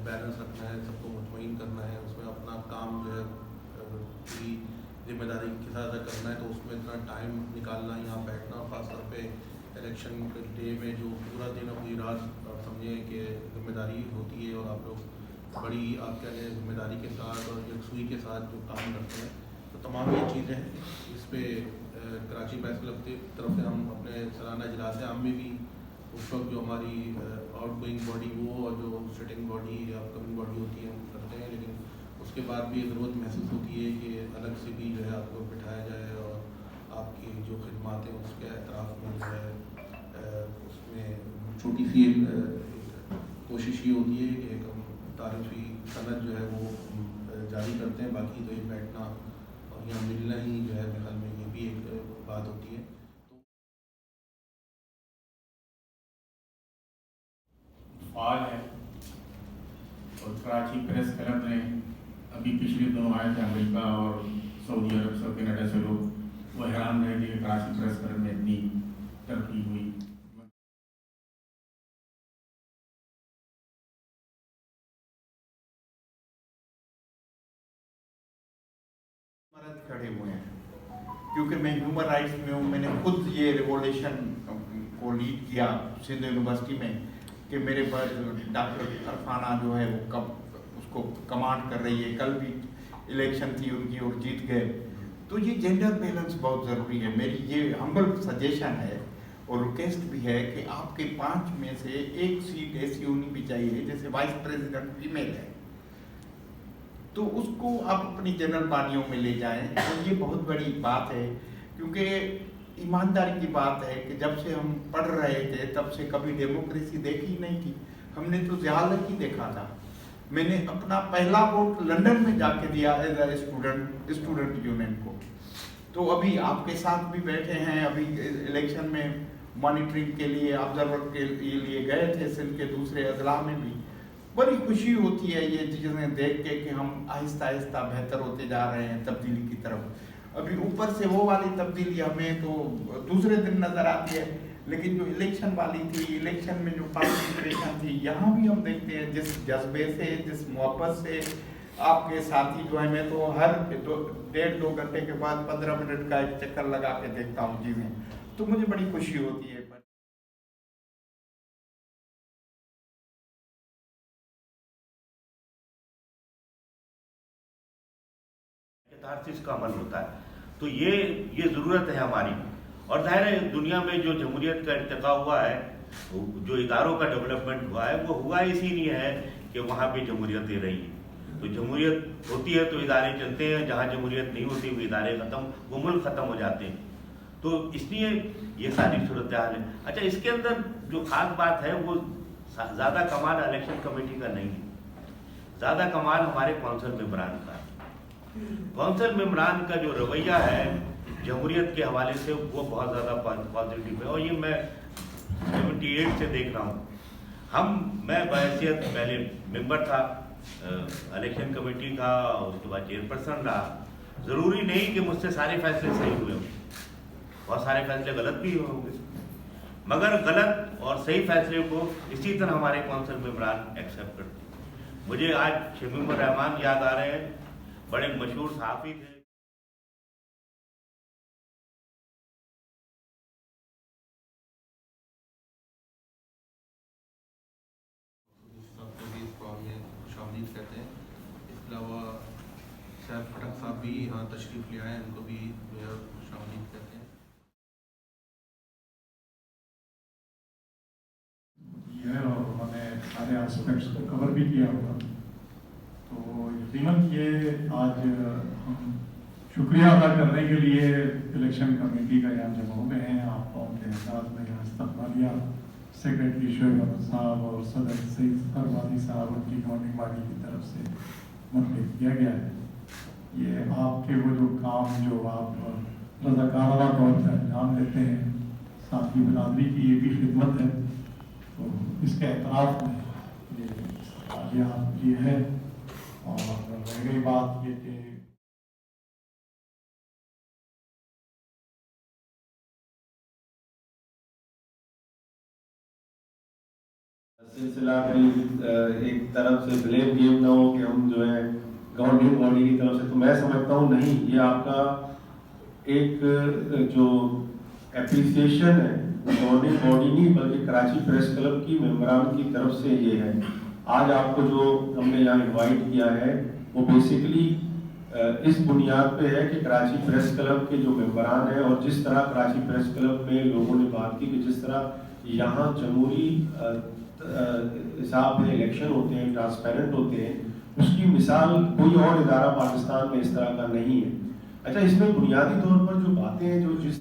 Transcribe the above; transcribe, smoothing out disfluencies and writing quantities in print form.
Balance रखना है, सबको मुतमईन करना है, उसमें अपना काम जो है पूरी जिम्मेदारी के साथ अदा करना है, तो उसमें इतना टाइम निकालना, यहाँ बैठना, और ख़ास तौर पे इलेक्शन के डे में जो पूरा दिन और पूरी रात समझें कि जिम्मेदारी होती है, और आप लोग बड़ी आप कह लें जिम्मेदारी के साथ और यकसुई के साथ जो काम करते हैं, तो तमाम ये चीज़ें हैं। इस पर कराची प्रेस क्लब की तरफ से हम अपने सालाना इजलास आम में भी उस वक्त जो हमारी आउट गोइंग बॉडी वो और जो सिटिंग बॉडी या अपकमिंग बॉडी होती है हम करते हैं, लेकिन उसके बाद भी ज़रूरत महसूस होती है कि अलग से भी जो है आपको बिठाया जाए और आपकी जो खिदमात हैं उसके एतराफ़ में जो है उसमें छोटी सी कोशिश ये होती है कि एक हम तारीफ़ी सनद जो है वो जारी करते हैं। बाकी तो ये बैठना और यहाँ मिलना ही जो है मेरे ख्याल में ये भी एक बात होती है। फाल है और कराची प्रेस क्लब ने अभी पिछले दिनों आए थे अमेरिका और सऊदी अरब से कनाडा से लोग, वो हैरान रहे कि कराची प्रेस क्लब में इतनी तरक्की हुई। मर्द खड़े हुए हैं क्योंकि मैं ह्यूमन राइट्स में हूँ। मैंने खुद ये रिवोल्यूशन को लीड किया सिंध यूनिवर्सिटी में कि मेरे पर डॉक्टर अरफाना जो है वो कब उसको कमांड कर रही है। कल भी इलेक्शन थी उनकी और जीत गए। तो ये जेंडर बैलेंस बहुत ज़रूरी है। मेरी ये हम्बल सजेशन है और रिक्वेस्ट भी है कि आपके 5 में से एक सीट ऐसी होनी भी चाहिए जैसे वाइस प्रेसिडेंट फीमेल है, तो उसको आप अपनी जनरल बॉडियों में ले जाएं। तो ये बहुत बड़ी बात है, क्योंकि ईमानदारी की बात है कि जब से हम पढ़ रहे थे तब से कभी डेमोक्रेसी देखी नहीं थी। हमने तो ज़्यादा ही देखा था। मैंने अपना पहला वोट लंदन में जाके दिया एज ए स्टूडेंट यूनियन को। तो अभी आपके साथ भी बैठे हैं, अभी इलेक्शन में मॉनिटरिंग के लिए ऑब्जर्वर के लिए गए थे सिंध के दूसरे अजला में भी। बड़ी खुशी होती है ये चीज़ें देख के कि हम आहिस्ता आहिस्ता बेहतर होते जा रहे हैं तब्दीली की तरफ। अभी ऊपर से वो वाली तब्दीली हमें तो दूसरे दिन नज़र आती है, लेकिन जो इलेक्शन वाली थी, इलेक्शन में जो पार्टिसिपेशन थी, यहाँ भी हम देखते हैं जिस जज्बे से, जिस मोहब्बत से आपके साथी जो है, मैं तो हर 1.5-2 घंटे के बाद 15 मिनट का एक चक्कर लगा के देखता हूँ चीज़ें, तो मुझे बड़ी खुशी होती है। कैथारसिस का अमल होता है, तो ये ज़रूरत है हमारी। और जाहिर है दुनिया में जो जमहूरियत का इर्तिका हुआ है, जो इदारों का डेवलपमेंट हुआ है, वो हुआ इसीलिए है कि वहाँ पे जमहूरियत रही है। तो जमहूरियत होती है तो इदारे चलते हैं, जहाँ जमहूरियत नहीं होती वो इदारे ख़त्म, वो मुल्क ख़त्म हो जाते हैं। तो इसलिए ये सारी सूरत हाल है। अच्छा, इसके अंदर जो ख़ास बात है वो ज़्यादा कमाल इलेक्शन कमेटी का नहीं है, ज़्यादा कमाल हमारे कौंसिल मेंबरान का। कौंसिल मेंबरान का जो रवैया है जमहूरियत के हवाले से वो बहुत ज़्यादा पॉजिटिव है, और ये मैं 78 से देख रहा हूँ। मैं बहैसियत पहले मेंबर था इलेक्शन कमेटी का, उसके बाद चेयरपर्सन रहा। ज़रूरी नहीं कि मुझसे सारे फैसले सही हुए हों, बहुत सारे फैसले गलत भी होंगे, मगर गलत और सही फैसले को इसी तरह हमारे कौंसिल मेंबरान एक्सेप्ट करते हैं। मुझे आज शमीम रहमान याद आ रहे हैं, बड़े मशहूर सहाफ़ी थे। सबको भी इस प्रोग्राम में खुशामदीद कहते हैं। इसके अलावा सैफ खटक साहब भी यहाँ तशरीफ़ ले आए हैं, उनको भी जो है खुशामदीद कहते हैं। और उन्होंने सारे एस्पेक्ट्स को कवर भी किया होगा। तो यकीनन ये आज हम शुक्रिया अदा करने के लिए इलेक्शन कमेटी का यहाँ जमा हो गए हैं। आपको उनके साथ में यहाँ इस्तकबालिया सेक्रेटरी शोएब अहमद साहब और सदर सईद अरवादी साहब उनकी गवर्निंग बॉडी की तरफ से मुनक़िद किया गया है। ये आपके वो जो काम जो आप रज़ाकाराना तौर पर अंजाम देते हैं, साथी बरादरी की ये भी खिदमत है, तो इसके एतराफ़ में ये है। और रह गई बात ये कि सिलसिला में एक तरफ से ब्लेम गेम ना हो कि हम जो है गवर्निंग बॉडी की तरफ से, तो मैं समझता हूँ नहीं, ये आपका एक जो एप्रिसिएशन है गवर्निंग बॉडी नहीं बल्कि कराची प्रेस क्लब की मेंबरान की तरफ से ये है। आज आपको जो हमने यहाँ इनवाइट किया है वो बेसिकली इस बुनियाद पे है कि कराची प्रेस क्लब के जो मेंबरान हैं और जिस तरह कराची प्रेस क्लब में लोगों ने बात की कि जिस तरह यहाँ जमहूरी हिसाब में इलेक्शन होते हैं, ट्रांसपेरेंट होते हैं, उसकी मिसाल कोई और इदारा पाकिस्तान में इस तरह का नहीं है। अच्छा, इसमें बुनियादी तौर पर जो बातें हैं जो जिस